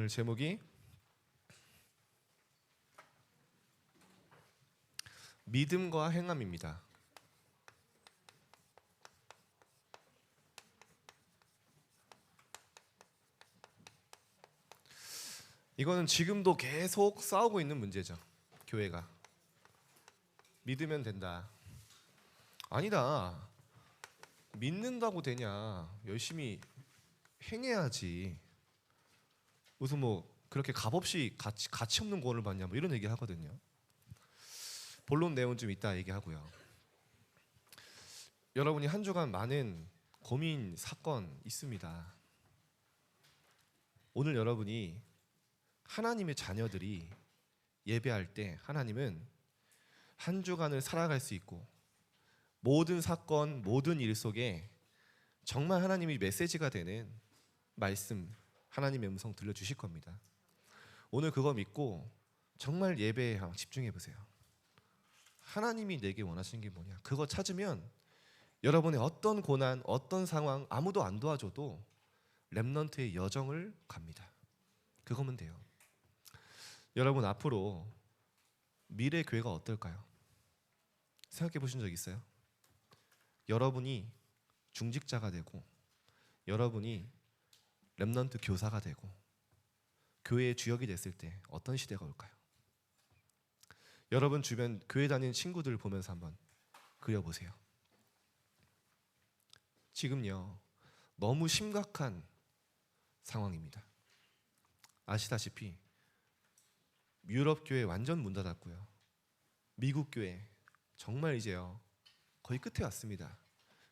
오늘 제목이 믿음과 행함입니다. 이거는 지금도 계속 싸우고 있는 문제죠. 교회가 믿으면 된다. 아니다. 믿는다고 되냐? 열심히 행해야지. 무슨 뭐 그렇게 값없이 가치 없는 구원을 받냐? 뭐 이런 얘기 하거든요. 본론 내용 좀 이따 얘기하고요. 여러분이 한 주간 많은 고민 사건 있습니다. 오늘 여러분이 하나님의 자녀들이 예배할 때 하나님은 한 주간을 살아갈 수 있고 모든 사건, 모든 일 속에 정말 하나님이 메시지가 되는 말씀, 하나님의 음성 들려주실 겁니다. 오늘 그거 믿고 정말 예배에 집중해 보세요. 하나님이 내게 원하시는 게 뭐냐? 그거 찾으면 여러분의 어떤 고난, 어떤 상황 아무도 안 도와줘도 렘넌트의 여정을 갑니다. 그거면 돼요. 여러분 앞으로 미래 교회가 어떨까요? 생각해 보신 적 있어요? 여러분이 중직자가 되고 여러분이 렘넌트 교사가 되고 교회의 주역이 됐을 때 어떤 시대가 올까요? 여러분 주변 교회 다니는 친구들 보면서 한번 그려보세요. 지금요 너무 심각한 상황입니다. 아시다시피 유럽 교회 완전 문 닫았고요. 미국 교회 정말 이제요 거의 끝에 왔습니다.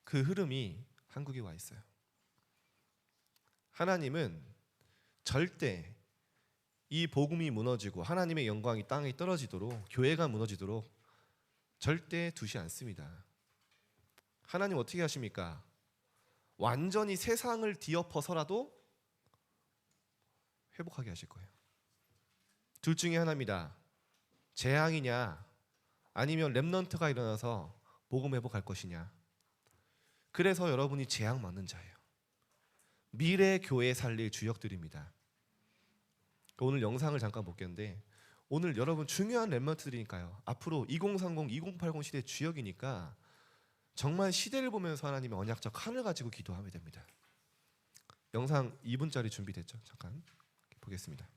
그 흐름이 한국에 와 있어요. 하나님은 절대 이 복음이 무너지고 하나님의 영광이 땅에 떨어지도록 교회가 무너지도록 절대 두지 않습니다. 하나님 어떻게 하십니까? 완전히 세상을 뒤엎어서라도 회복하게 하실 거예요. 둘 중에 하나입니다. 재앙이냐 아니면 렘넌트가 일어나서 복음 회복할 것이냐. 그래서 여러분이 재앙 맞는 자예요. 미래 교회 살릴 주역들입니다. 오늘 영상을 잠깐 볼겠는데 오늘 여러분 중요한 렘넌트들이니까요. 앞으로 2030, 2080 시대 주역이니까 정말 시대를 보면서 하나님의 언약적 하늘 가지고 기도하면 됩니다. 영상 2분짜리 준비됐죠? 잠깐 보겠습니다.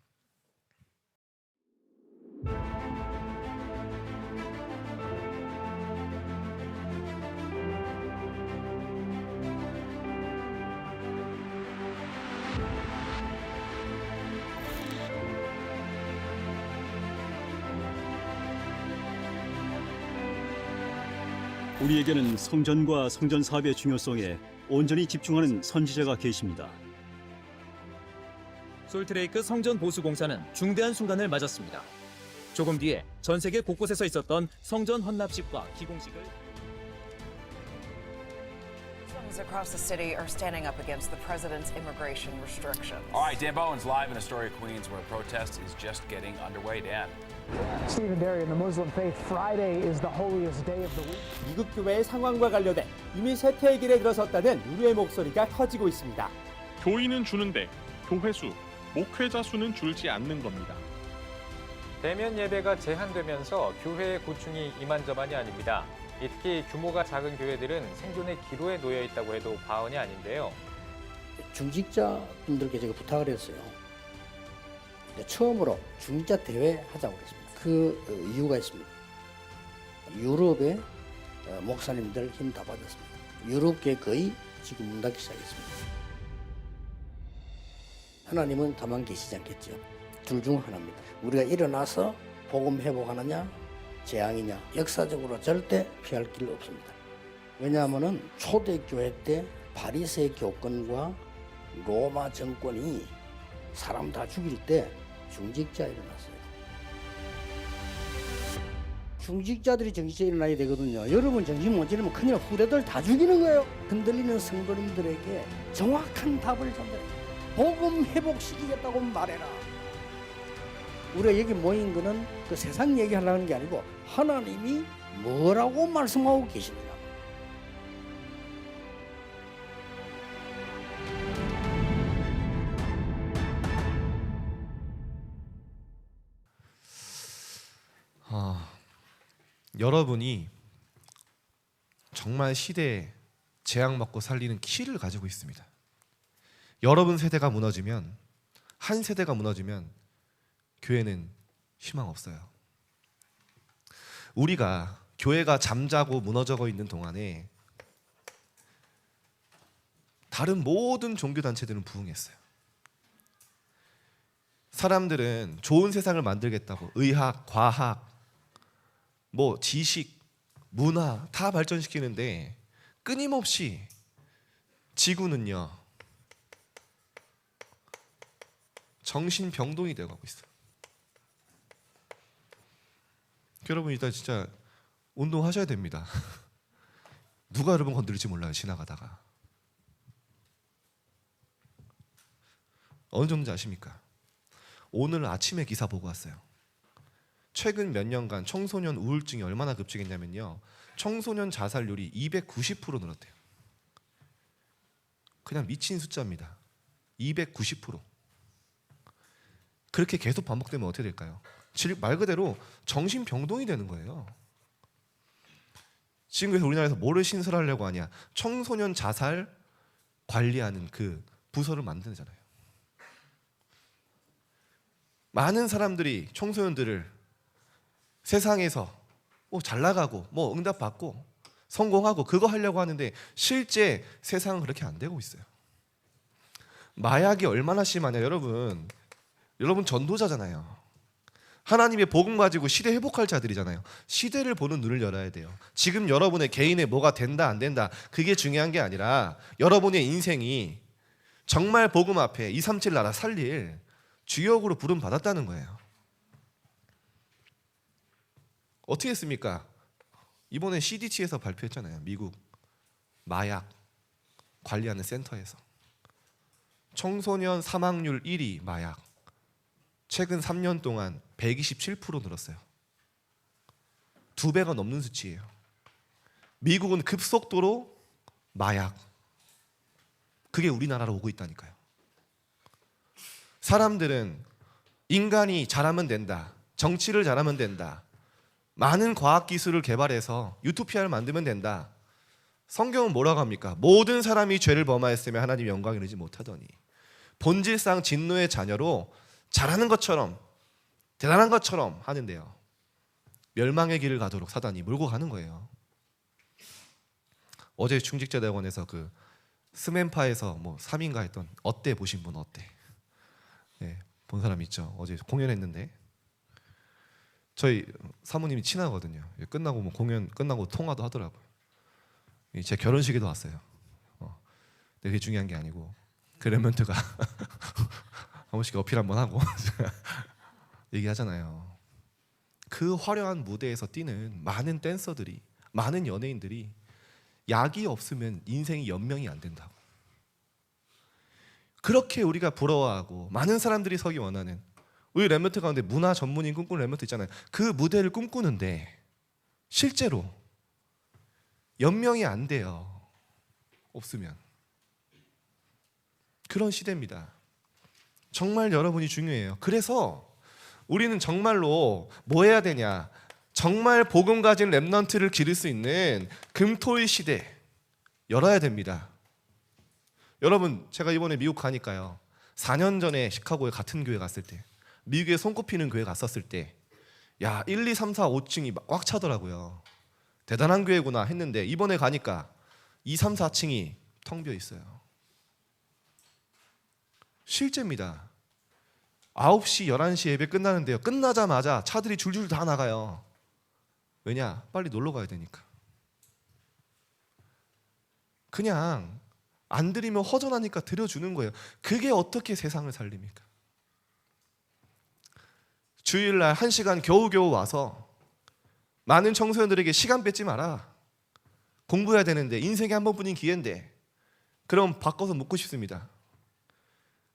우리에게는 성전과 성전 사업의 중요성에 온전히 집중하는 선지자가 계십니다. 솔트레이크 성전 보수 공사는 중대한 순간을 맞았습니다. 조금 뒤에 전 세계 곳곳에서 있었던 성전 헌납식과 기공식을 Citizens across the city are standing up against the president's immigration restrictions. All right, Dan Bowen's live in Astoria, Queens, where a protest is just getting underway. Dan. Stephen Derry, in the Muslim faith, Friday is the holiest day of the week. 미국 교회의 상황과 관련해 이미 쇠퇴의 길에 들어섰다는 우려의 목소리가 커지고 있습니다. 교인은 주는데 교회 수, 목회자 수는 줄지 않는 겁니다. 대면 예배가 제한되면서 교회의 고충이 이만저만이 아닙니다. 특히 규모가 작은 교회들은 생존의 기로에 놓여 있다고 해도 과언이 아닌데요. 중직자분들께 제가 부탁을 했어요. 처음으로 중직자 대회 하자고 했습니다. 그 이유가 있습니다. 유럽의 목사님들 힘 다 받았습니다. 유럽계 거의 지금 문 닫기 시작했습니다. 하나님은 다만 계시지 않겠죠. 둘 중 하나입니다. 우리가 일어나서 복음 회복하느냐 재앙이냐. 역사적으로 절대 피할 길 없습니다. 왜냐하면 초대교회 때 바리새 교권과 로마 정권이 사람 다 죽일 때 중직자 일어났어요. 중직자들이 정신에 일어나야 되거든요. 여러분 정신 못 차리면 큰일 후대들 다 죽이는 거예요. 흔들리는 성도님들에게 정확한 답을 전달해요. 복음 회복시키겠다고 말해라. 우리가 여기 모인 거는 그 세상 얘기하려는 게 아니고 하나님이 뭐라고 말씀하고 계시느냐. 여러분이 정말 시대에 재앙 먹고 살리는 키를 가지고 있습니다. 여러분 세대가 무너지면, 한 세대가 무너지면 교회는 희망 없어요. 우리가 교회가 잠자고 무너져가 있는 동안에 다른 모든 종교 단체들은 부흥했어요. 사람들은 좋은 세상을 만들겠다고 의학, 과학, 뭐 지식, 문화 다 발전시키는데 끊임없이 지구는요 정신병동이 되어가고 있어요. 여러분 이따 진짜 운동하셔야 됩니다. 누가 여러분 건드릴지 몰라요. 지나가다가. 어느 정도인지 아십니까? 오늘 아침에 기사 보고 왔어요. 최근 몇 년간 청소년 우울증이 얼마나 급증했냐면요, 청소년 자살률이 290% 늘었대요. 그냥 미친 숫자입니다. 290%. 그렇게 계속 반복되면 어떻게 될까요? 말 그대로 정신병동이 되는 거예요. 지금 그래서 우리나라에서 뭐를 신설하려고 하냐? 청소년 자살 관리하는 그 부서를 만드잖아요. 많은 사람들이 청소년들을 세상에서 잘 나가고 뭐 응답받고 성공하고 그거 하려고 하는데 실제 세상은 그렇게 안 되고 있어요. 마약이 얼마나 심하냐. 여러분 전도자잖아요. 하나님의 복음 가지고 시대 회복할 자들이잖아요. 시대를 보는 눈을 열어야 돼요. 지금 여러분의 개인의 뭐가 된다 안 된다 그게 중요한 게 아니라 여러분의 인생이 정말 복음 앞에 237 나라 살릴 주역으로 부름 받았다는 거예요. 어떻게 했습니까? 이번에 CDC에서 발표했잖아요. 미국 마약 관리하는 센터에서 청소년 사망률 1위 마약 최근 3년 동안 127% 늘었어요. 2배가 넘는 수치예요. 미국은 급속도로 마약, 그게 우리나라로 오고 있다니까요. 사람들은 인간이 잘하면 된다, 정치를 잘하면 된다, 많은 과학기술을 개발해서 유토피아를 만들면 된다. 성경은 뭐라고 합니까? 모든 사람이 죄를 범하였으며 하나님 영광을 이루지 못하더니 본질상 진노의 자녀로 잘하는 것처럼 대단한 것처럼 하는데요, 멸망의 길을 가도록 사단이 몰고 가는 거예요. 어제 충직제대원에서 그 스맨파에서 뭐 3인가 했던 어때 보신 분 어때? 네, 본 사람 있죠? 어제 공연했는데 저희 사모님이 친하거든요. 끝나고 뭐 공연 끝나고 통화도 하더라고요. 제 결혼식에도 왔어요. 근데 그게 중요한 게 아니고 그 랩런트가 한 번씩 어필 한번 하고 얘기하잖아요. 그 화려한 무대에서 뛰는 많은 댄서들이, 많은 연예인들이 약이 없으면 인생이 연명이 안 된다고. 그렇게 우리가 부러워하고 많은 사람들이 서기 원하는 우리 랩런트 가운데 문화 전문인 꿈꾸는 랩런트 있잖아요. 그 무대를 꿈꾸는데 실제로 연명이 안 돼요. 없으면. 그런 시대입니다. 정말 여러분이 중요해요. 그래서 우리는 정말로 뭐 해야 되냐? 정말 복음 가진 랩넌트를 기를 수 있는 금토일 시대 열어야 됩니다. 여러분, 제가 이번에 미국 가니까요, 4년 전에 시카고에 같은 교회 갔을 때, 미국에 손꼽히는 교회 갔었을 때, 야 1, 2, 3, 4, 5층이 꽉 차더라고요. 대단한 교회구나 했는데 이번에 가니까 2, 3, 4층이 텅 비어 있어요. 실제입니다. 9시, 11시 예배 끝나는데요, 끝나자마자 차들이 줄줄 다 나가요. 왜냐? 빨리 놀러 가야 되니까. 그냥 안 드리면 허전하니까 드려주는 거예요. 그게 어떻게 세상을 살립니까? 주일날 1시간 겨우겨우 와서 많은 청소년들에게 시간 뺏지 마라. 공부해야 되는데, 인생에 한 번뿐인 기회인데. 그럼 바꿔서 묻고 싶습니다.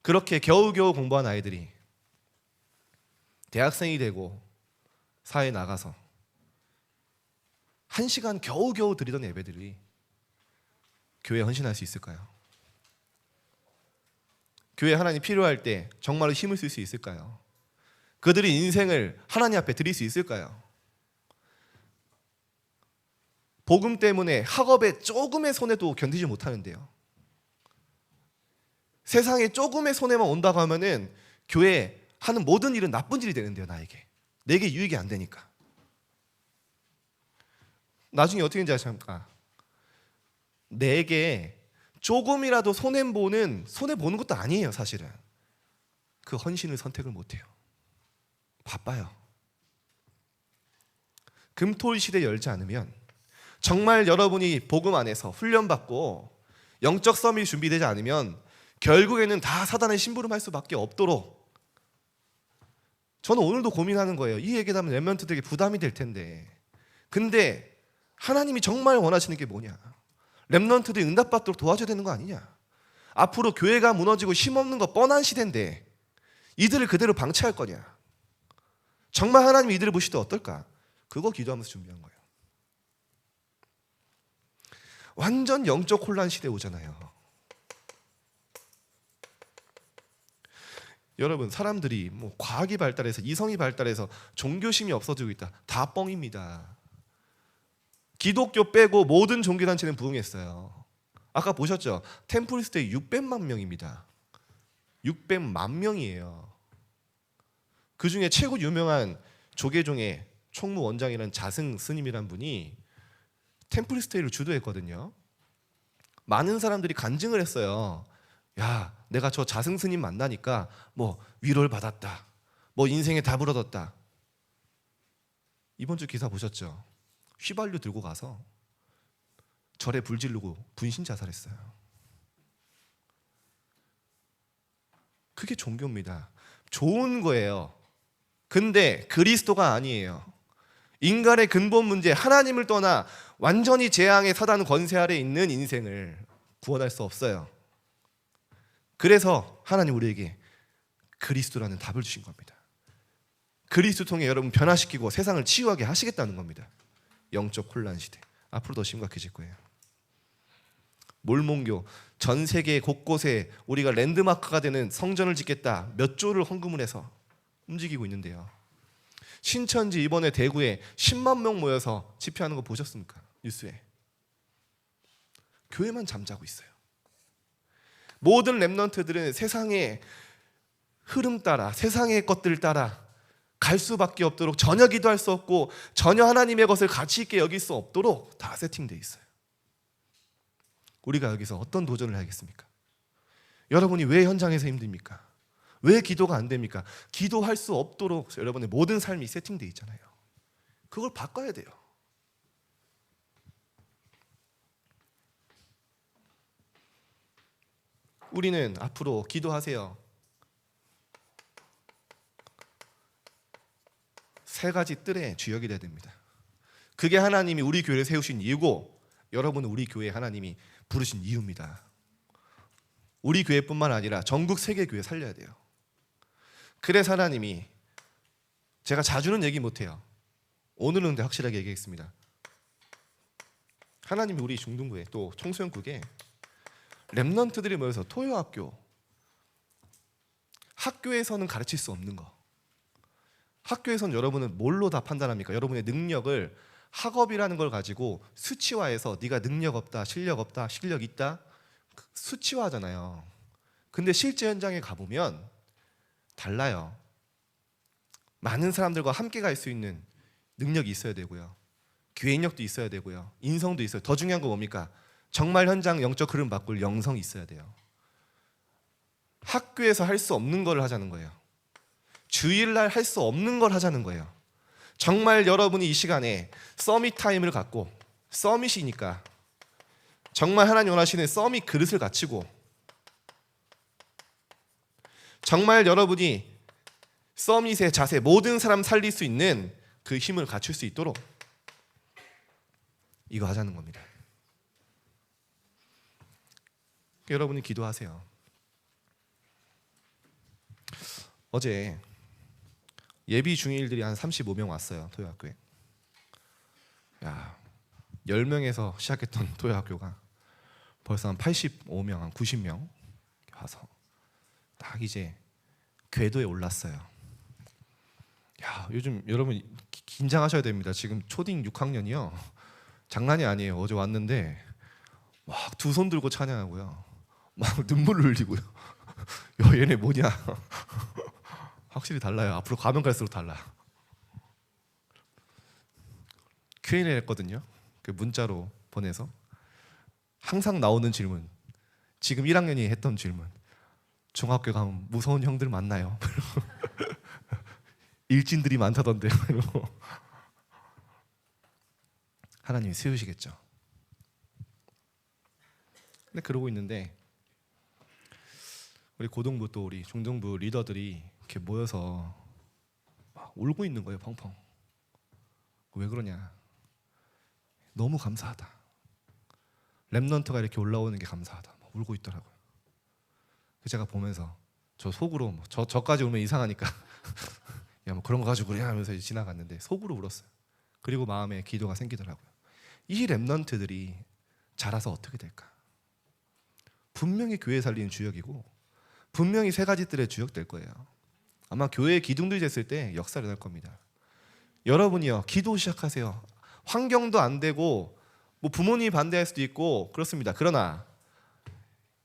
그렇게 겨우겨우 공부한 아이들이 대학생이 되고 사회에 나가서 1시간 겨우겨우 드리던 예배들이 교회에 헌신할 수 있을까요? 교회에 하나님 필요할 때 정말로 힘을 쓸 수 있을까요? 그들이 인생을 하나님 앞에 드릴 수 있을까요? 복음 때문에 학업에 조금의 손해도 견디지 못하는데요. 세상에 조금의 손해만 온다고 하면은 교회 하는 모든 일은 나쁜 일이 되는데요. 내게 유익이 안 되니까. 나중에 어떻게 되는지 아십니까? 내게 조금이라도 손해보는 것도 아니에요. 사실은 그 헌신을 선택을 못해요. 바빠요. 금토일 시대 열지 않으면 정말 여러분이 복음 안에서 훈련받고 영적 썸이 준비되지 않으면 결국에는 다 사단의 심부름할 수밖에 없도록, 저는 오늘도 고민하는 거예요. 이 얘기하면 렘넌트들에게 부담이 될 텐데, 근데 하나님이 정말 원하시는 게 뭐냐? 렘넌트들이 응답받도록 도와줘야 되는 거 아니냐? 앞으로 교회가 무너지고 힘없는 거 뻔한 시대인데 이들을 그대로 방치할 거냐? 정말 하나님이 이들을 보실 때 어떨까? 그거 기도하면서 준비한 거예요. 완전 영적 혼란 시대 오잖아요. 여러분, 사람들이 과학이 발달해서, 이성이 발달해서 종교심이 없어지고 있다. 다 뻥입니다. 기독교 빼고 모든 종교단체는 부흥했어요. 아까 보셨죠? 템플스테이 600만 명입니다. 600만 명이에요. 그 중에 최고 유명한 조계종의 총무원장이라는 자승 스님이란 분이 템플스테이를 주도했거든요. 많은 사람들이 간증을 했어요. 야, 내가 저 자승 스님 만나니까 위로를 받았다. 인생에 답을 얻었다. 이번 주 기사 보셨죠? 휘발유 들고 가서 절에 불 지르고 분신 자살했어요. 그게 종교입니다. 좋은 거예요. 근데 그리스도가 아니에요. 인간의 근본 문제, 하나님을 떠나 완전히 재앙의 사단 권세 아래 있는 인생을 구원할 수 없어요. 그래서 하나님 우리에게 그리스도라는 답을 주신 겁니다. 그리스도 통해 여러분 변화시키고 세상을 치유하게 하시겠다는 겁니다. 영적 혼란 시대 앞으로 더 심각해질 거예요. 몰몬교, 전 세계 곳곳에 우리가 랜드마크가 되는 성전을 짓겠다, 몇 조를 헌금을 해서 움직이고 있는데요. 신천지 이번에 대구에 10만 명 모여서 집회하는 거 보셨습니까? 뉴스에. 교회만 잠자고 있어요. 모든 렘넌트들은 세상의 흐름 따라, 세상의 것들 따라 갈 수밖에 없도록, 전혀 기도할 수 없고 전혀 하나님의 것을 가치 있게 여길 수 없도록 다 세팅되어 있어요. 우리가 여기서 어떤 도전을 하겠습니까? 여러분이 왜 현장에서 힘듭니까? 왜 기도가 안 됩니까? 기도할 수 없도록 여러분의 모든 삶이 세팅되어 있잖아요. 그걸 바꿔야 돼요. 우리는 앞으로 기도하세요. 3가지 뜰의 주역이 돼야 됩니다. 그게 하나님이 우리 교회를 세우신 이유고, 여러분은 우리 교회에 하나님이 부르신 이유입니다. 우리 교회뿐만 아니라 전국 세계 교회 살려야 돼요. 그래서 하나님이, 제가 자주는 얘기 못해요. 오늘은 근데 확실하게 얘기하겠습니다. 하나님이 우리 중등부에 또 청소년국에 렘넌트들이 모여서 토요학교, 학교에서는 가르칠 수 없는 거, 학교에서는 여러분은 뭘로 다 판단합니까? 여러분의 능력을 학업이라는 걸 가지고 수치화해서 네가 능력 없다, 실력 없다, 실력 있다, 수치화하잖아요. 근데 실제 현장에 가보면 달라요. 많은 사람들과 함께 갈 수 있는 능력이 있어야 되고요. 교회인력도 있어야 되고요. 인성도 있어요. 더 중요한 건 뭡니까? 정말 현장 영적 흐름 바꿀 영성이 있어야 돼요. 학교에서 할 수 없는 걸 하자는 거예요. 주일날 할 수 없는 걸 하자는 거예요. 정말 여러분이 이 시간에 서밋 타임을 갖고, 서밋이니까 정말 하나님 원하시는 서밋 그릇을 갖추고, 정말 여러분이 서밋의 자세, 모든 사람 살릴 수 있는 그 힘을 갖출 수 있도록 이거 하자는 겁니다. 여러분이 기도하세요. 어제 예비 중일들이 한 35명 왔어요. 토요학교에. 10명에서 시작했던 토요학교가 벌써 한 85명, 한 90명 와서 딱 이제 궤도에 올랐어요. 요즘 여러분 긴장하셔야 됩니다. 지금 초딩 6학년이요. 장난이 아니에요. 어제 왔는데 막 두 손 들고 찬양하고요. 막 눈물 흘리고요. 야, 얘네 뭐냐? 확실히 달라요. 앞으로 가면 갈수록 달라. Q&A 했거든요. 그 문자로 보내서 항상 나오는 질문. 지금 1학년이 했던 질문. 중학교 가면 무서운 형들 만나요. 일진들이 많다던데. 하나님이 세우시겠죠. 근데 그러고 있는데 우리 고등부 또 우리 중등부 리더들이 이렇게 모여서 막 울고 있는 거예요. 펑펑. 왜 그러냐? 너무 감사하다. 랩넌트가 이렇게 올라오는 게 감사하다. 막 울고 있더라고요. 제가 보면서 저 속으로 뭐 저까지 울면 이상하니까 야 뭐 그런 거 가지고 그래 하면서 지나갔는데 속으로 울었어요. 그리고 마음에 기도가 생기더라고요. 이 랩넌트들이 자라서 어떻게 될까? 분명히 교회 살리는 주역이고 분명히 세 가지 뜰의 주역 될 거예요. 아마 교회의 기둥들이 됐을 때 역사를 할 겁니다. 여러분이요 기도 시작하세요. 환경도 안 되고 뭐 부모님이 반대할 수도 있고 그렇습니다. 그러나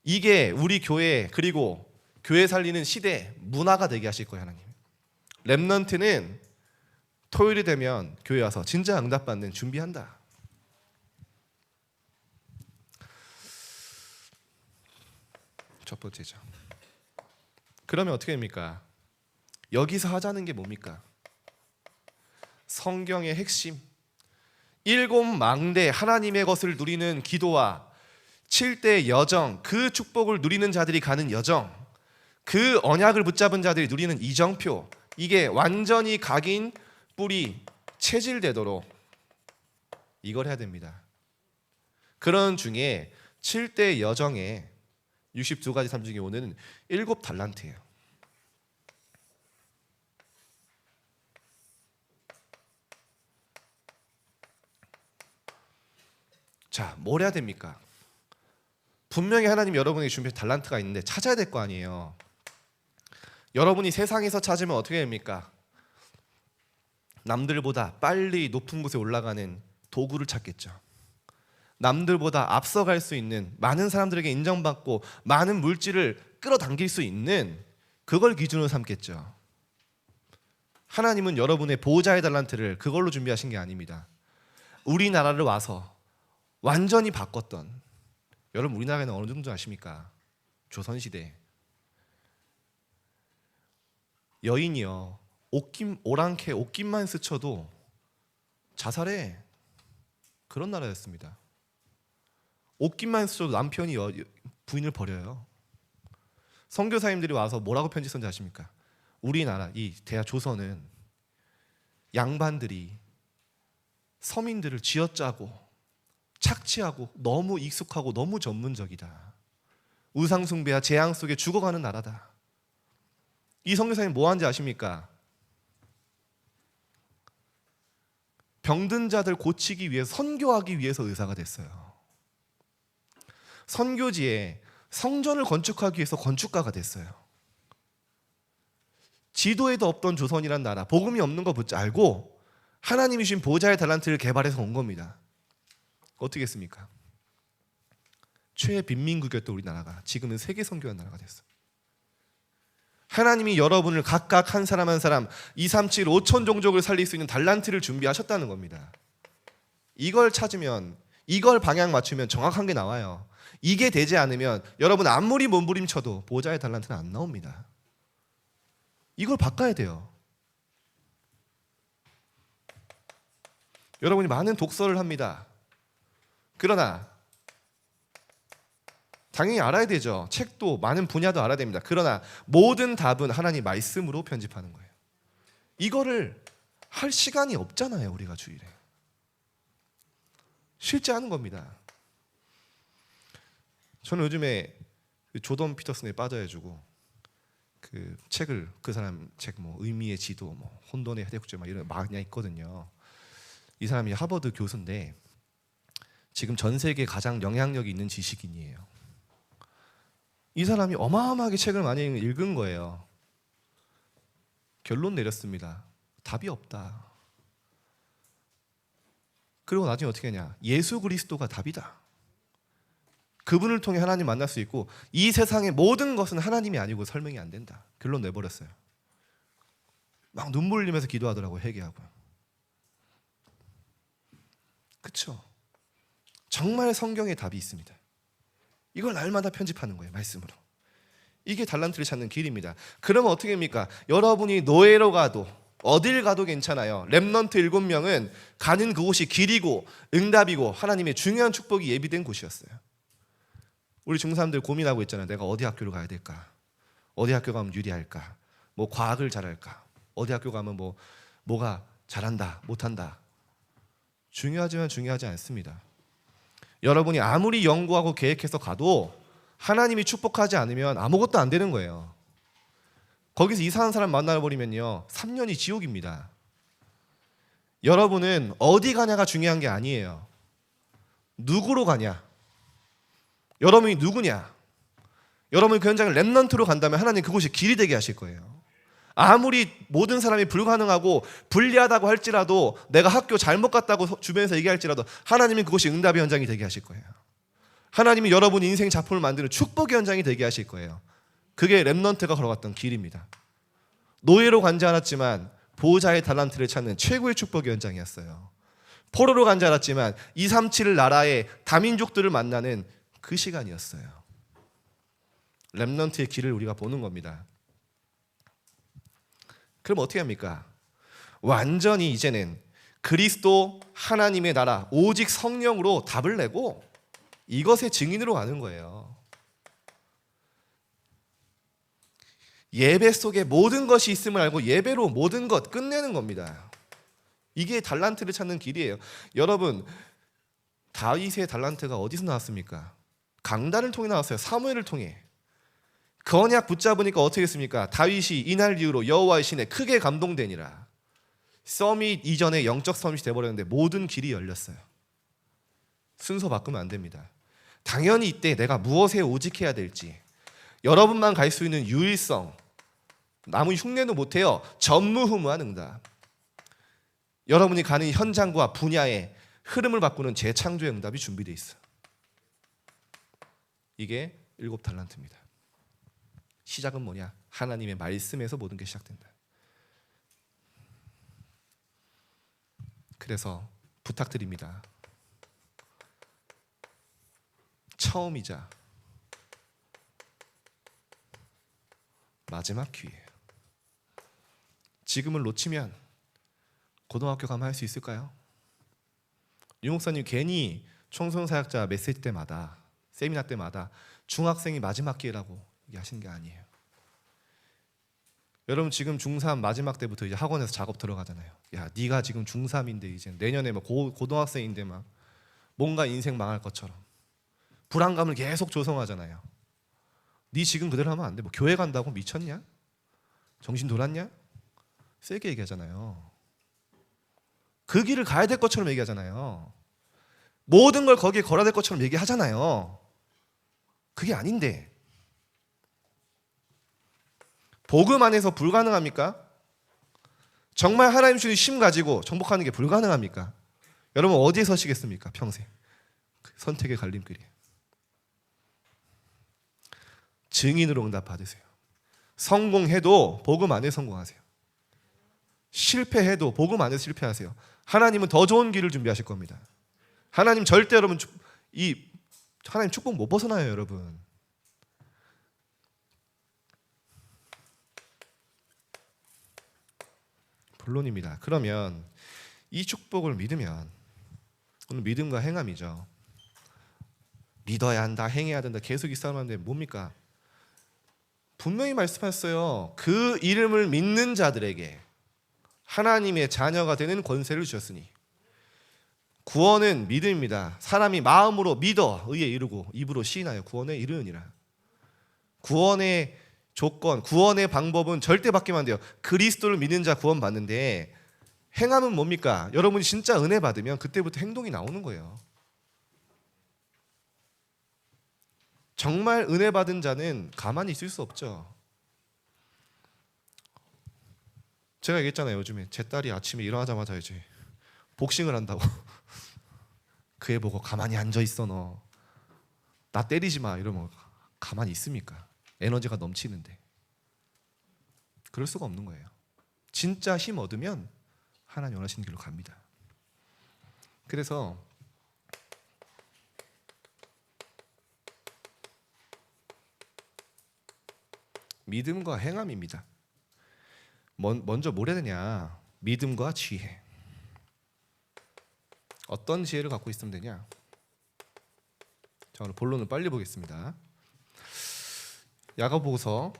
이게 우리 교회 그리고 교회 살리는 시대 문화가 되게 하실 거예요. 하나님. 랩넌트는 토요일이 되면 교회 와서 진짜 응답받는 준비한다. 첫 번째죠. 그러면 어떻게 됩니까? 여기서 하자는 게 뭡니까? 성경의 핵심 7망대 하나님의 것을 누리는 기도와 7대 여정 그 축복을 누리는 자들이 가는 여정 그 언약을 붙잡은 자들이 누리는 이정표 이게 완전히 각인 뿌리 체질되도록 이걸 해야 됩니다. 그런 중에 7대 여정에 62가지 삶 중에 오는 7달란트예요. 자, 뭘 해야 됩니까? 분명히 하나님 여러분에게 준비한 달란트가 있는데 찾아야 될 거 아니에요. 여러분이 세상에서 찾으면 어떻게 됩니까? 남들보다 빨리 높은 곳에 올라가는 도구를 찾겠죠. 남들보다 앞서갈 수 있는 많은 사람들에게 인정받고 많은 물질을 끌어당길 수 있는 그걸 기준으로 삼겠죠. 하나님은 여러분의 보호자의 달란트를 그걸로 준비하신 게 아닙니다. 우리나라를 와서 완전히 바꿨던 여러분 우리나라에는 어느 정도 아십니까? 조선시대 여인이요 오랑캐 옷깃만 스쳐도 자살해 그런 나라였습니다. 옷깃만 스쳐도 남편이 부인을 버려요. 선교사님들이 와서 뭐라고 편지 썼는지 아십니까? 우리나라 이 대하 조선은 양반들이 서민들을 쥐어짜고 착취하고 너무 익숙하고 너무 전문적이다. 우상숭배와 재앙 속에 죽어가는 나라다. 이 선교사님 뭐 하는지 아십니까? 병든 자들 고치기 위해 선교하기 위해서 의사가 됐어요. 선교지에 성전을 건축하기 위해서 건축가가 됐어요. 지도에도 없던 조선이란 나라, 복음이 없는 거 알고 하나님이 주신 보호자의 달란트를 개발해서 온 겁니다. 어떻게 했습니까? 최빈민국이었던 우리나라가 지금은 세계 선교한 나라가 됐어요. 하나님이 여러분을 각각 한 사람 한 사람 2, 3, 7, 5천 종족을 살릴 수 있는 달란트를 준비하셨다는 겁니다. 이걸 찾으면 이걸 방향 맞추면 정확한 게 나와요. 이게 되지 않으면 여러분 아무리 몸부림쳐도 보호자의 달란트는 안 나옵니다. 이걸 바꿔야 돼요. 여러분이 많은 독서를 합니다. 그러나 당연히 알아야 되죠. 책도 많은 분야도 알아야 됩니다. 그러나 모든 답은 하나님 말씀으로 편집하는 거예요. 이거를 할 시간이 없잖아요. 우리가 주일에. 실제 하는 겁니다. 저는 요즘에 조던 피터슨에 빠져가지고 그 책을 그 사람 책 뭐 의미의 지도, 뭐 혼돈의 해독제 막 이런 많이 있거든요. 이 사람이 하버드 교수인데 지금 전 세계 가장 영향력이 있는 지식인이에요. 이 사람이 어마어마하게 책을 많이 읽은 거예요. 결론 내렸습니다. 답이 없다. 그리고 나중에 어떻게 하냐? 예수 그리스도가 답이다. 그분을 통해 하나님 만날 수 있고 이 세상의 모든 것은 하나님이 아니고 설명이 안 된다. 결론 내버렸어요. 막 눈물 흘리면서 기도하더라고요. 회개하고요. 그렇죠? 정말 성경에 답이 있습니다. 이걸 날마다 편집하는 거예요. 말씀으로. 이게 달란트를 찾는 길입니다. 그러면 어떻게 합니까? 여러분이 노예로 가도 어딜 가도 괜찮아요. 렘넌트 7명은 가는 그곳이 길이고 응답이고 하나님의 중요한 축복이 예비된 곳이었어요. 우리 중3들 고민하고 있잖아요. 내가 어디 학교를 가야 될까? 어디 학교 가면 유리할까? 뭐 과학을 잘할까? 어디 학교 가면 뭐가 잘한다, 못한다. 중요하지만 중요하지 않습니다. 여러분이 아무리 연구하고 계획해서 가도 하나님이 축복하지 않으면 아무것도 안 되는 거예요. 거기서 이상한 사람 만나버리면요 3년이 지옥입니다. 여러분은 어디 가냐가 중요한 게 아니에요. 누구로 가냐? 여러분이 누구냐? 여러분이 그 현장을 렘넌트로 간다면 하나님 그곳이 길이 되게 하실 거예요. 아무리 모든 사람이 불가능하고 불리하다고 할지라도 내가 학교 잘못 갔다고 주변에서 얘기할지라도 하나님은 그곳이 응답의 현장이 되게 하실 거예요. 하나님이 여러분 인생 작품을 만드는 축복의 현장이 되게 하실 거예요. 그게 렘넌트가 걸어갔던 길입니다. 노예로 간지 않았지만 보호자의 달란트를 찾는 최고의 축복의 현장이었어요. 포로로 간지 않았지만 237 나라의 다민족들을 만나는 그 시간이었어요. 렘넌트의 길을 우리가 보는 겁니다. 그럼 어떻게 합니까? 완전히 이제는 그리스도 하나님의 나라 오직 성령으로 답을 내고 이것의 증인으로 가는 거예요. 예배 속에 모든 것이 있음을 알고 예배로 모든 것 끝내는 겁니다. 이게 달란트를 찾는 길이에요. 여러분, 다윗의 달란트가 어디서 나왔습니까? 강단을 통해 나왔어요. 사무엘을 통해. 그 언약 붙잡으니까 어떻게 했습니까? 다윗이 이날 이후로 여호와의 신에 크게 감동되니라. 서밋 이전에 영적 서밋이 돼버렸는데 모든 길이 열렸어요. 순서 바꾸면 안 됩니다. 당연히 이때 내가 무엇에 오직해야 될지, 여러분만 갈 수 있는 유일성, 남은 흉내도 못해요. 전무후무한 응답. 여러분이 가는 현장과 분야의 흐름을 바꾸는 재창조의 응답이 준비되어 있어. 이게 7달란트입니다. 시작은 뭐냐? 하나님의 말씀에서 모든 게 시작된다. 그래서 부탁드립니다. 처음이자 마지막 기회예요. 지금을 놓치면 고등학교 가면 할 수 있을까요? 유 목사님 괜히 청소년 사역자 메시지 때마다 세미나 때마다 중학생이 마지막 기회라고 얘기하시는 게 아니에요. 여러분 지금 중3 마지막 때부터 이제 학원에서 작업 들어가잖아요. 야, 네가 지금 중3인데 이제 내년에 막 고등학생인데 막 뭔가 인생 망할 것처럼 불안감을 계속 조성하잖아요. 네 지금 그대로 하면 안 돼. 뭐 교회 간다고 미쳤냐? 정신 돌았냐? 세게 얘기하잖아요. 그 길을 가야 될 것처럼 얘기하잖아요. 모든 걸 거기에 걸어야 될 것처럼 얘기하잖아요. 그게 아닌데. 복음 안에서 불가능합니까? 정말 하나님 주신 힘 가지고 정복하는 게 불가능합니까? 여러분 어디에 서시겠습니까? 평생 선택의 갈림길이. 증인으로 응답 받으세요. 성공해도 복음 안에 성공하세요. 실패해도 복음 안에서 실패하세요. 하나님은 더 좋은 길을 준비하실 겁니다. 하나님 절대 여러분 하나님 축복 못 벗어나요, 여러분. 본론입니다. 그러면 이 축복을 믿으면 오늘 믿음과 행함이죠. 믿어야 한다, 행해야 된다 계속 이 싸움하는데 뭡니까? 분명히 말씀하셨어요. 그 이름을 믿는 자들에게 하나님의 자녀가 되는 권세를 주셨으니. 구원은 믿음입니다. 사람이 마음으로 믿어 의에 이르고 입으로 시인하여 구원에 이르느니라. 구원의 조건, 구원의 방법은 절대 바뀌면 안 돼요. 그리스도를 믿는 자 구원 받는데 행함은 뭡니까? 여러분이 진짜 은혜 받으면 그때부터 행동이 나오는 거예요. 정말 은혜 받은 자는 가만히 있을 수 없죠. 제가 얘기했잖아요. 요즘에 제 딸이 아침에 일어나자마자 이제 복싱을 한다고. 그 애 보고 가만히 앉아 있어 너. 나 때리지 마 이러면 가만히 있습니까? 에너지가 넘치는데. 그럴 수가 없는 거예요. 진짜 힘 얻으면 하나님 원하시는 길로 갑니다. 그래서 믿음과 행함입니다. 먼저 뭘 해야 되냐? 믿음과 지혜. 어떤 지혜를 갖고 있으면 되냐? 자, 오늘 본론을 빨리 보겠습니다. 야고보서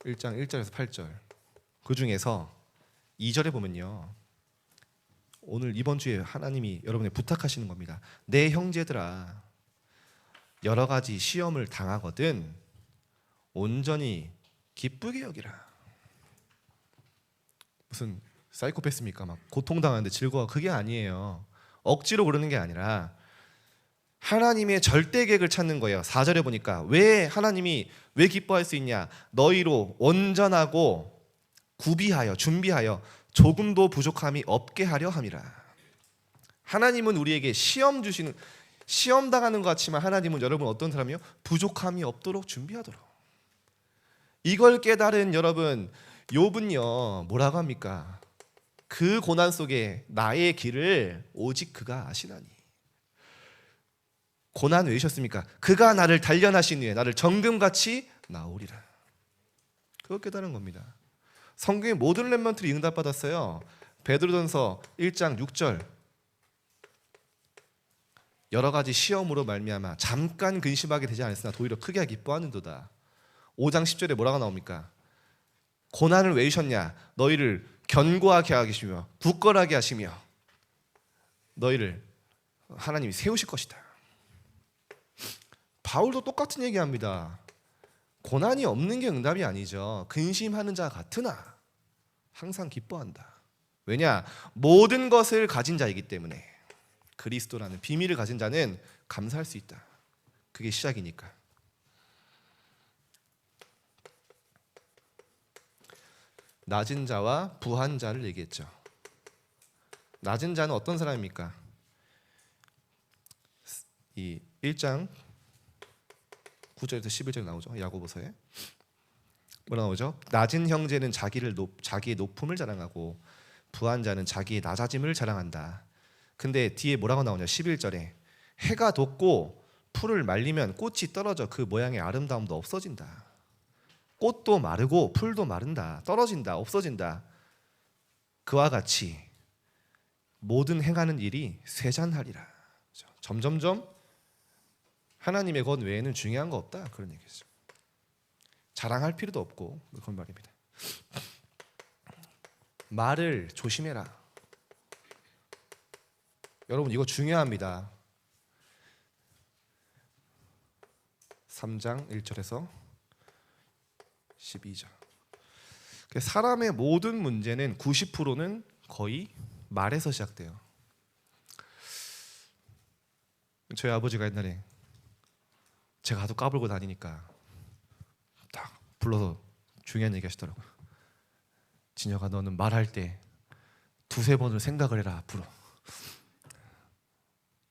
1장 1절에서 8절. 그 중에서 2절에 보면요. 오늘 이번 주에 하나님이 여러분에 부탁하시는 겁니다. 내 형제들아, 여러 가지 시험을 당하거든 온전히 기쁘게 여기라. 무슨 사이코패스입니까? 막 고통당하는데 즐거워. 그게 아니에요. 억지로 그러는 게 아니라 하나님의 절대 계획을 찾는 거예요. 4절에 보니까 왜 하나님이 왜 기뻐할 수 있냐? 너희로 온전하고 구비하여 준비하여 조금도 부족함이 없게 하려 함이라. 하나님은 우리에게 시험 당하는 것 같지만 하나님은 여러분 어떤 사람이요? 부족함이 없도록 준비하도록. 이걸 깨달은 여러분 욥은요 뭐라고 합니까? 그 고난 속에 나의 길을 오직 그가 아시나니. 고난 왜 이셨습니까? 그가 나를 단련하신 후에 나를 정금같이 나오리라. 그거 깨달은 겁니다. 성경의 모든 렘넌트들이 응답받았어요. 베드로전서 1장 6절. 여러 가지 시험으로 말미암아 잠깐 근심하게 되지 않았으나 도리어 크게 기뻐하는도다. 5장 10절에 뭐라고 나옵니까? 고난을 왜 이셨냐? 너희를 견고하게 하시며 굳건하게 하시며 너희를 하나님이 세우실 것이다. 바울도 똑같은 얘기합니다. 고난이 없는 게 응답이 아니죠. 근심하는 자 같으나 항상 기뻐한다. 왜냐? 모든 것을 가진 자이기 때문에. 그리스도라는 비밀을 가진 자는 감사할 수 있다. 그게 시작이니까. 낮은 자와 부한 자를 얘기했죠. 낮은 자는 어떤 사람입니까? 이 1장 9절에서 11절 나오죠. 야고보서에 뭐라 나오죠? 낮은 형제는 자기의 높음을 자랑하고 부한 자는 자기의 낮아짐을 자랑한다. 근데 뒤에 뭐라고 나오냐? 11절에 해가 돋고 풀을 말리면 꽃이 떨어져 그 모양의 아름다움도 없어진다. 꽃도 마르고 풀도 마른다. 떨어진다. 없어진다. 그와 같이 모든 행하는 일이 쇠잔하리라. 점점점 하나님의 것 외에는 중요한 거 없다. 그런 얘기죠. 자랑할 필요도 없고 그런 말입니다. 말을 조심해라. 여러분 이거 중요합니다. 3장 1절에서 12절. 사람의 모든 문제는 90%는 거의 말에서 시작돼요. 저희 아버지가 옛날에 제가 하도 까불고 다니니까 딱 불러서 중요한 얘기 하시더라고요. 진혁아, 너는 말할 때 두세 번을 생각을 해라 앞으로.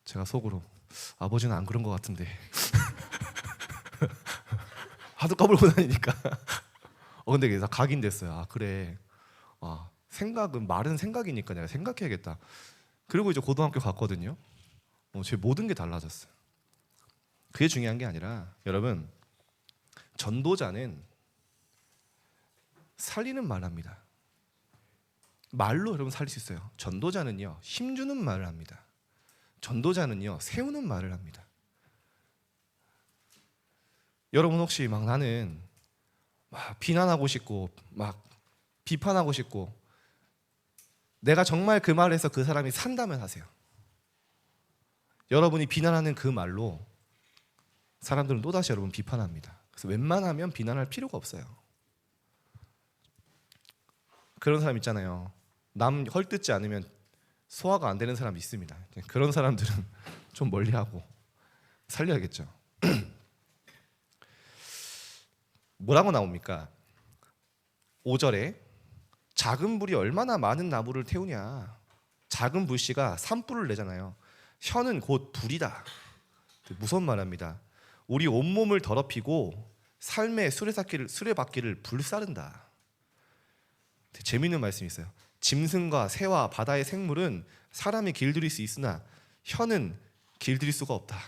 제가 속으로 아버지는 안 그런 것 같은데 하도 까불고 다니니까 근데 그게 다 각인됐어요. 아 그래, 생각은 말은 생각이니까 내가 생각해야겠다. 그리고 이제 고등학교 갔거든요. 제 모든 게 달라졌어요. 그게 중요한 게 아니라 여러분, 전도자는 살리는 말을 합니다. 말로 여러분 살릴 수 있어요. 전도자는요 힘주는 말을 합니다. 전도자는요 세우는 말을 합니다. 여러분 혹시 막 나는 막 비난하고 싶고 막 비판하고 싶고 내가 정말 그 말을 해서 그 사람이 산다면 하세요. 여러분이 비난하는 그 말로 사람들은 또다시 여러분 비판합니다. 그래서 웬만하면 비난할 필요가 없어요. 그런 사람 있잖아요. 남 헐뜯지 않으면 소화가 안 되는 사람이 있습니다. 그런 사람들은 좀 멀리하고 살려야겠죠. 뭐라고 나옵니까? 5절에 작은 불이 얼마나 많은 나무를 태우냐. 작은 불씨가 산불을 내잖아요. 혀는 곧 불이다. 무서운 말합니다. 우리 온몸을 더럽히고 삶의 수레바퀴를 불사른다. 재미있는 말씀이 있어요. 짐승과 새와 바다의 생물은 사람이 길들일 수 있으나 혀는 길들일 수가 없다.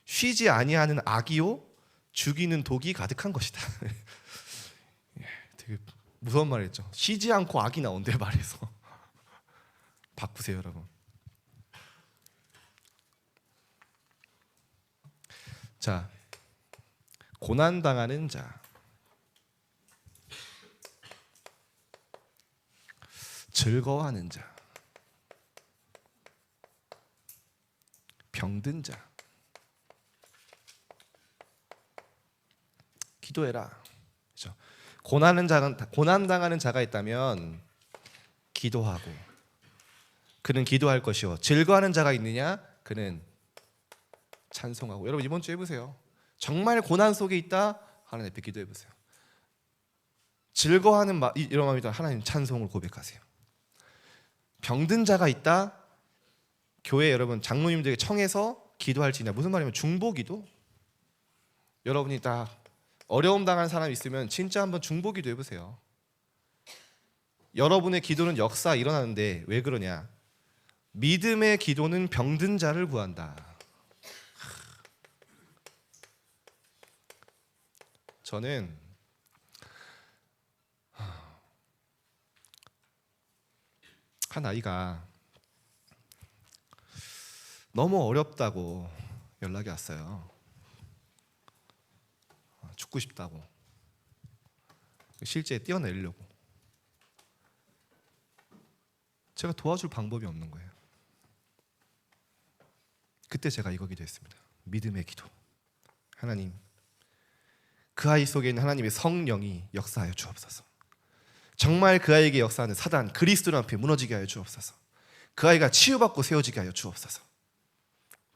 쉬지 아니하는 악이요 죽이는 독이 가득한 것이다. 되게 무서운 말이었죠. 쉬지 않고 악이 나온대 말해서. 바꾸세요, 여러분. 자, 고난 당하는 자, 즐거워하는 자, 병든 자, 기도해라. 그렇죠? 고난 당하는 자가 있다면 기도하고 그는 기도할 것이요 즐거워하는 자가 있느냐 그는 찬송하고. 여러분 이번 주 해보세요. 정말 고난 속에 있다 하나님 앞에 기도해보세요. 즐거워하는 이런 마음이다 하나님 찬송을 고백하세요. 병든 자가 있다 교회 여러분 장로님들에게 청해서 기도할지냐. 무슨 말이냐면 중보기도. 여러분이 다 어려움 당한 사람 있으면 진짜 한번 중보기도 해보세요. 여러분의 기도는 역사 일어나는데 왜 그러냐. 믿음의 기도는 병든 자를 구한다. 저는 한 아이가 너무 어렵다고 연락이 왔어요. 죽고 싶다고. 실제 뛰어내리려고. 제가 도와줄 방법이 없는 거예요. 그때 제가 이거 기도했습니다. 믿음의 기도. 하나님, 그 아이 속에 있는 하나님의 성령이 역사하여 주옵소서. 정말 그 아이에게 역사하는 사단 그리스도 앞에 무너지게 하여 주옵소서. 그 아이가 치유받고 세워지게 하여 주옵소서.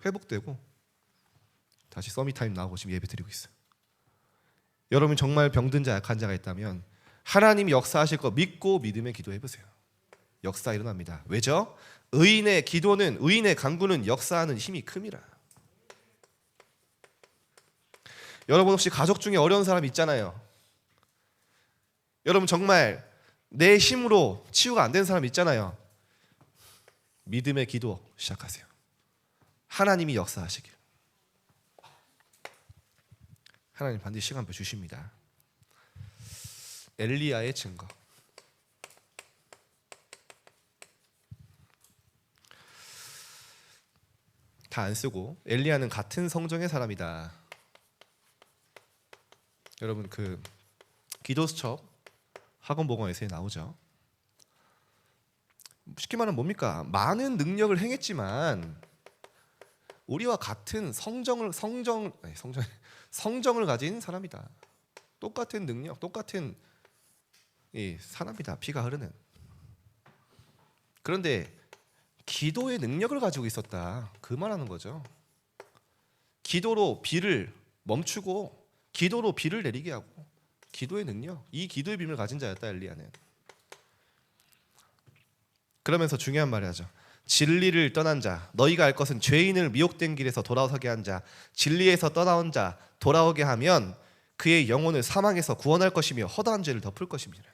회복되고 다시 서밋타임 나오고 지금 예배 드리고 있어요. 여러분 정말 병든 자 약한 자가 있다면 하나님이 역사하실 거 믿고 믿음의 기도해보세요. 역사 일어납니다. 왜죠? 의인의 기도는 의인의 간구는 역사하는 힘이 큼이라. 여러분 혹시 가족 중에 어려운 사람 있잖아요. 여러분 정말 내 힘으로 치유가 안 된 사람 있잖아요. 믿음의 기도 시작하세요. 하나님이 역사하시길. 하나님 반드시 시간표 주십니다. 엘리야의 증거. 다 안 쓰고 엘리야는 같은 성정의 사람이다. 여러분 그 기도 수첩 학원 복음에서에 나오죠. 쉽게 말하면 뭡니까? 많은 능력을 행했지만 우리와 같은 성정을 가진 사람이다. 똑같은 능력, 똑같은 이 사람이다. 피가 흐르는. 그런데 기도의 능력을 가지고 있었다. 그 말하는 거죠. 기도로 비를 멈추고 기도로 비를 내리게 하고 기도의 능력, 이 기도의 비밀을 가진 자였다 엘리야는. 그러면서 중요한 말을 하죠. 진리를 떠난 자, 너희가 알 것은 죄인을 미혹된 길에서 돌아서게 한 자, 진리에서 떠나온 자 돌아오게 하면 그의 영혼을 사망에서 구원할 것이며 허다한 죄를 덮을 것입니다.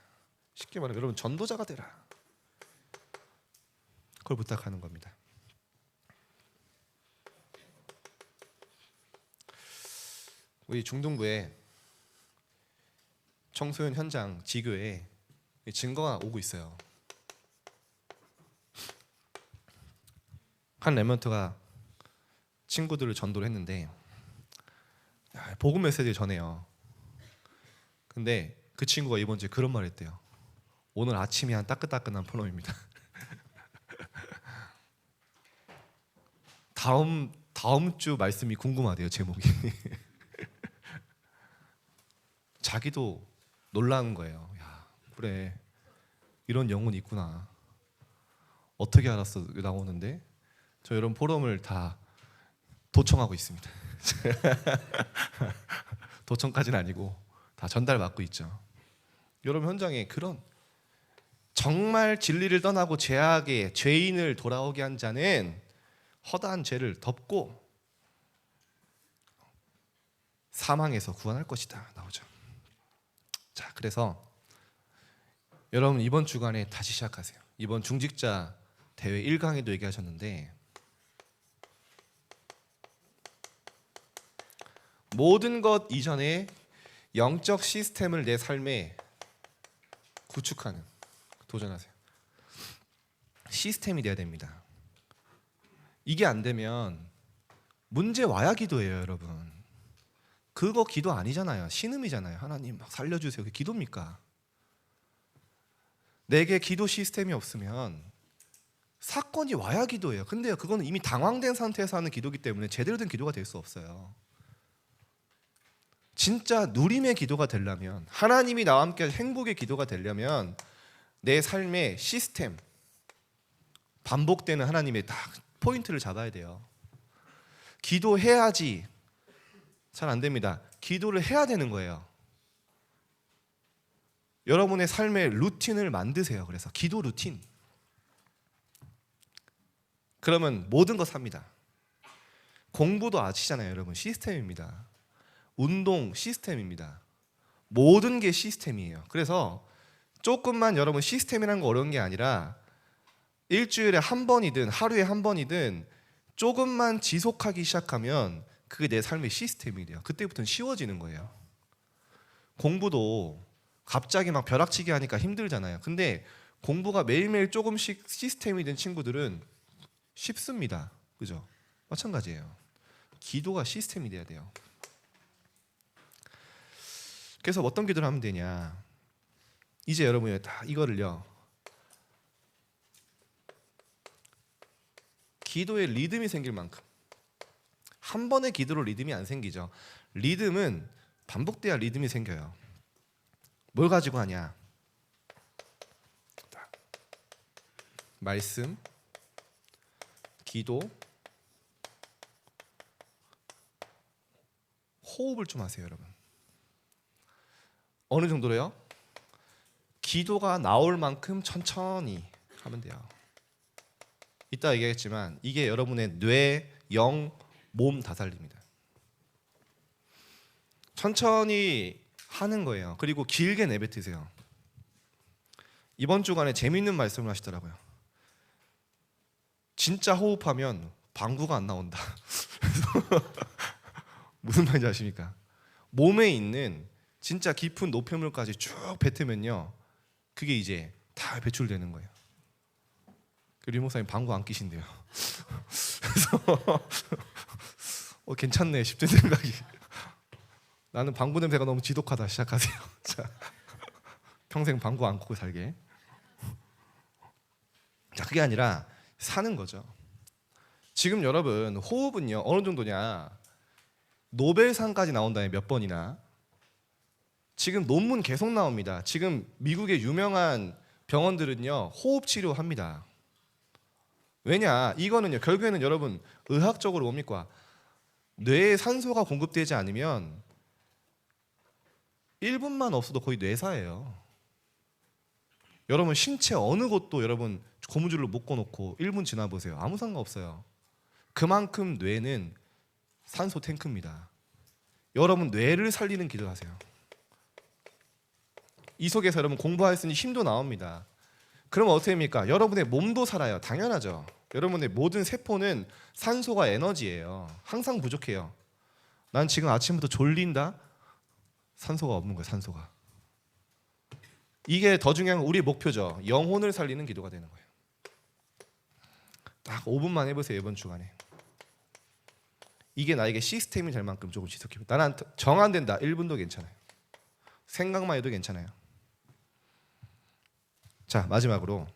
쉽게 말하면 여러분 전도자가 되라. 그걸 부탁하는 겁니다. 우리 중동부에 청소년 현장 지교에 증거가 오고 있어요. 한 랩런트가 친구들을 전도를 했는데 복음 메시지를 전해요. 근데 그 친구가 이번 주에 그런 말을 했대요. 오늘 아침이 한 따끈따끈한 포럼입니다. 다음 주 말씀이 궁금하대요. 제목이. 자기도 놀라는 거예요. 야, 그래 이런 영혼이 있구나. 어떻게 알았어? 나오는데 저 이런 포럼을 다 도청하고 있습니다. 도청까지는 아니고 다 전달받고 있죠. 여러분 현장에 그런 정말 진리를 떠나고 죄악의 죄인을 돌아오게 한 자는 허다한 죄를 덮고 사망에서 구원할 것이다 나오죠. 자, 그래서 여러분 이번 주간에 다시 시작하세요. 이번 중직자 대회 1강에도 얘기하셨는데 모든 것 이전에 영적 시스템을 내 삶에 구축하는 도전하세요. 시스템이 돼야 됩니다. 이게 안 되면 문제 와야 기도해요, 여러분. 그거 기도 아니잖아요. 신음이잖아요. 하나님 막 살려주세요. 그게 기도입니까? 내게 기도 시스템이 없으면 사건이 와야 기도해요. 근데요, 그거는 이미 당황된 상태에서 하는 기도이기 때문에 제대로 된 기도가 될 수 없어요. 진짜 누림의 기도가 되려면, 하나님이 나와 함께 행복의 기도가 되려면 내 삶의 시스템, 반복되는 하나님의 딱 포인트를 잡아야 돼요. 기도해야지 잘 안 됩니다. 기도를 해야 되는 거예요. 여러분의 삶의 루틴을 만드세요. 그래서 기도 루틴. 그러면 모든 거 삽니다. 공부도 아시잖아요, 여러분. 시스템입니다. 운동 시스템입니다. 모든 게 시스템이에요. 그래서 조금만 여러분 시스템이라는 거 어려운 게 아니라 일주일에 한 번이든 하루에 한 번이든 조금만 지속하기 시작하면 그게 내 삶의 시스템이 돼요. 그때부터는 쉬워지는 거예요. 공부도 갑자기 막 벼락치기 하니까 힘들잖아요. 근데 공부가 매일매일 조금씩 시스템이 된 친구들은 쉽습니다. 그죠? 마찬가지예요. 기도가 시스템이 돼야 돼요. 그래서 어떤 기도를 하면 되냐? 이제 여러분이 다 이거를요. 기도에 리듬이 생길 만큼 한 번의 기도로 리듬이 안 생기죠. 리듬은 반복돼야 리듬이 생겨요. 뭘 가지고 하냐? 말씀, 기도, 호흡을 좀 하세요, 여러분. 어느 정도로요? 기도가 나올 만큼 천천히 하면 돼요. 이따 얘기했지만 이게 여러분의 뇌, 영, 몸 다 살립니다. 천천히 하는 거예요. 그리고 길게 내뱉으세요. 이번 주간에 재미있는 말씀을 하시더라고요. 진짜 호흡하면 방구가 안 나온다. 무슨 말인지 아십니까? 몸에 있는 진짜 깊은 노폐물까지 쭉 뱉으면요, 그게 이제 다 배출되는 거예요. 류 목사님 방구 안 끼신대요. 그래서 괜찮네 싶은 생각이. 나는 방구 냄새가 너무 지독하다. 시작하세요. 자, 평생 방구 안 꽂고 살게. 자, 그게 아니라 사는 거죠. 지금 여러분 호흡은요 어느 정도냐? 노벨상까지 나온다에 몇 번이나. 지금 논문 계속 나옵니다. 지금 미국의 유명한 병원들은요 호흡 치료합니다. 왜냐? 이거는요 결국에는 여러분 의학적으로 뭡니까? 뇌에 산소가 공급되지 않으면 1분만 없어도 거의 뇌사예요. 여러분 신체 어느 곳도 여러분 고무줄로 묶어놓고 1분 지나 보세요. 아무 상관없어요. 그만큼 뇌는 산소 탱크입니다. 여러분 뇌를 살리는 기도를 하세요. 이 속에서 여러분 공부할 수 있는 힘도 나옵니다. 그럼 어떻게 됩니까? 여러분의 몸도 살아요. 당연하죠. 여러분의 모든 세포는 산소가 에너지예요. 항상 부족해요. 난 지금 아침부터 졸린다? 산소가 없는 거예요. 산소가. 이게 더 중요한 건 우리의 목표죠. 영혼을 살리는 기도가 되는 거예요. 딱 5분만 해보세요. 이번 주간에. 이게 나에게 시스템이 될 만큼 조금 지속해요. 나는 정 안 된다. 1분도 괜찮아요. 생각만 해도 괜찮아요. 자, 마지막으로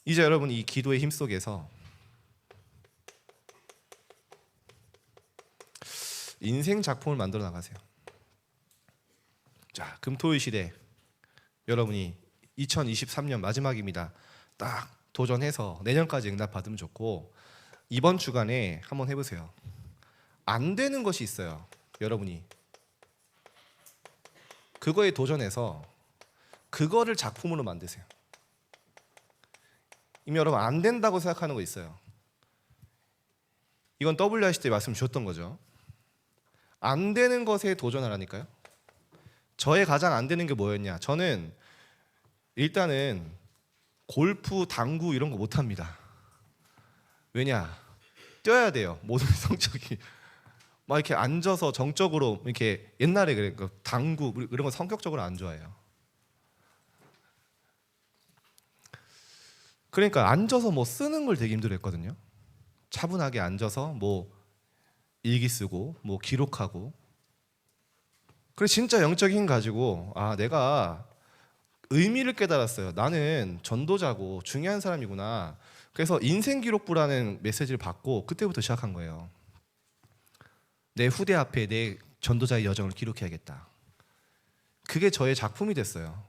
이제 여러분 이 기도의 힘 속에서 인생 작품을 만들어 나가세요. 자, 금토일 시대 여러분이 2023년 마지막입니다. 딱 도전해서 내년까지 응답 받으면 좋고, 이번 주간에 한번 해보세요. 안 되는 것이 있어요. 여러분이 그거에 도전해서 그거를 작품으로 만드세요. 이미 여러분 안 된다고 생각하는 거 있어요. 이건 WRC 때 말씀 주셨던 거죠. 안 되는 것에 도전하라니까요. 저의 가장 안 되는 게 뭐였냐? 저는 일단은 골프, 당구 이런 거 못합니다. 왜냐? 뛰어야 돼요. 모든 성적이 막 이렇게 앉아서 정적으로 이렇게 옛날에 그래 당구 이런 거 성격적으로 안 좋아해요. 그러니까 앉아서 뭐 쓰는 걸 되게 힘들어했거든요. 차분하게 앉아서 뭐 일기 쓰고 뭐 기록하고. 그래 진짜 영적인 힘 가지고 아 내가 의미를 깨달았어요. 나는 전도자고 중요한 사람이구나. 그래서 인생기록부라는 메시지를 받고 그때부터 시작한 거예요. 내 후대 앞에 내 전도자의 여정을 기록해야겠다. 그게 저의 작품이 됐어요.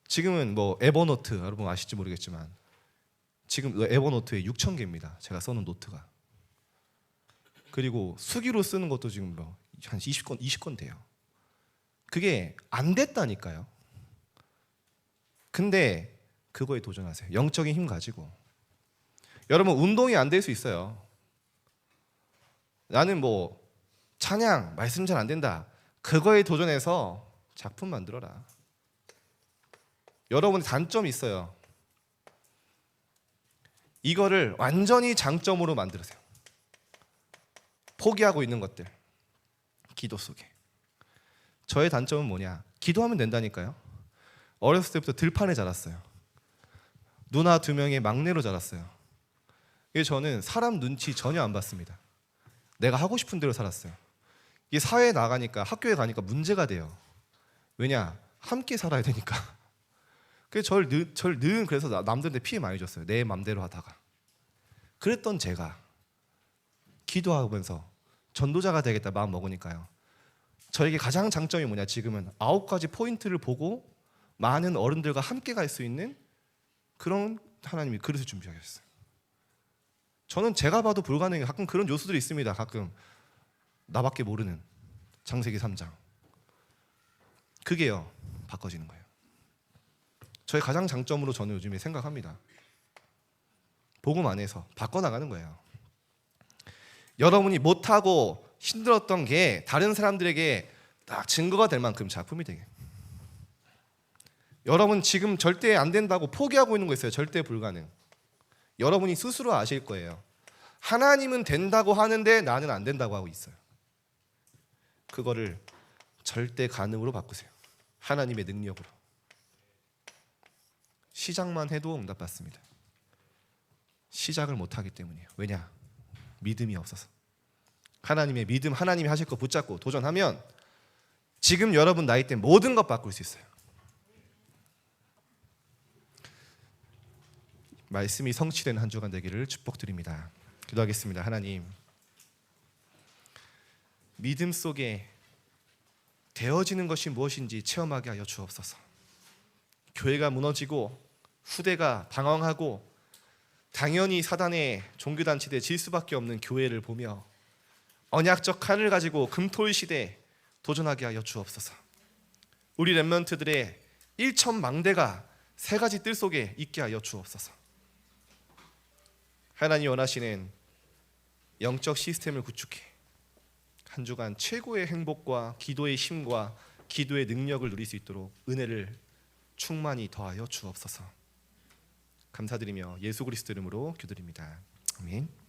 지금은 뭐 에버노트 여러분 아실지 모르겠지만 지금 에버노트에 6,000개입니다. 제가 써놓은 노트가. 그리고 수기로 쓰는 것도 지금 뭐 한 20건 돼요. 그게 안 됐다니까요. 근데 그거에 도전하세요. 영적인 힘 가지고. 여러분 운동이 안 될 수 있어요. 나는 뭐 찬양, 말씀 잘 안 된다. 그거에 도전해서 작품 만들어라. 여러분의 단점이 있어요. 이거를 완전히 장점으로 만들으세요. 포기하고 있는 것들. 기도 속에. 저의 단점은 뭐냐? 기도하면 된다니까요. 어렸을 때부터 들판에 자랐어요. 누나 2명의 막내로 자랐어요. 이게 저는 사람 눈치 전혀 안 봤습니다. 내가 하고 싶은 대로 살았어요. 이게 사회에 나가니까 학교에 가니까 문제가 돼요. 왜냐? 함께 살아야 되니까. 그래서 저를 늘 그래서 남들한테 피해 많이 줬어요. 내 맘대로 하다가. 그랬던 제가 기도하면서 전도자가 되겠다 마음 먹으니까요. 저에게 가장 장점이 뭐냐? 지금은 9가지 포인트를 보고 많은 어른들과 함께 갈 수 있는 그런 하나님이 그릇을 준비하셨어요. 저는 제가 봐도 불가능해요. 가끔 그런 요소들이 있습니다. 가끔 나밖에 모르는 창세기 3장. 그게요 바꿔지는 거예요. 저의 가장 장점으로 저는 요즘에 생각합니다. 복음 안에서 바꿔나가는 거예요. 여러분이 못하고 힘들었던 게 다른 사람들에게 딱 증거가 될 만큼 작품이 되게. 여러분 지금 절대 안 된다고 포기하고 있는 거 있어요. 절대 불가능. 여러분이 스스로 아실 거예요. 하나님은 된다고 하는데 나는 안 된다고 하고 있어요. 그거를 절대 가능으로 바꾸세요. 하나님의 능력으로. 시작만 해도 응답받습니다. 시작을 못하기 때문이에요. 왜냐? 믿음이 없어서. 하나님의 믿음, 하나님이 하실 거 붙잡고 도전하면 지금 여러분 나이 때 모든 것 바꿀 수 있어요. 말씀이 성취된 한 주간 되기를 축복드립니다. 기도하겠습니다. 하나님, 믿음 속에 되어지는 것이 무엇인지 체험하게 하여 주옵소서. 교회가 무너지고 후대가 방황하고 당연히 사단의 종교단체에 질 수밖에 없는 교회를 보며 언약적 칼을 가지고 금토일 시대에 도전하게 하여 주옵소서. 우리 렘넌트들의 1천망대가 3가지 뜰 속에 있게 하여 주옵소서. 하나님 원하시는 영적 시스템을 구축해 한 주간 최고의 행복과 기도의 힘과 기도의 능력을 누릴 수 있도록 은혜를 충만히 더하여 주옵소서. 감사드리며 예수 그리스도 이름으로 기도드립니다. 아멘.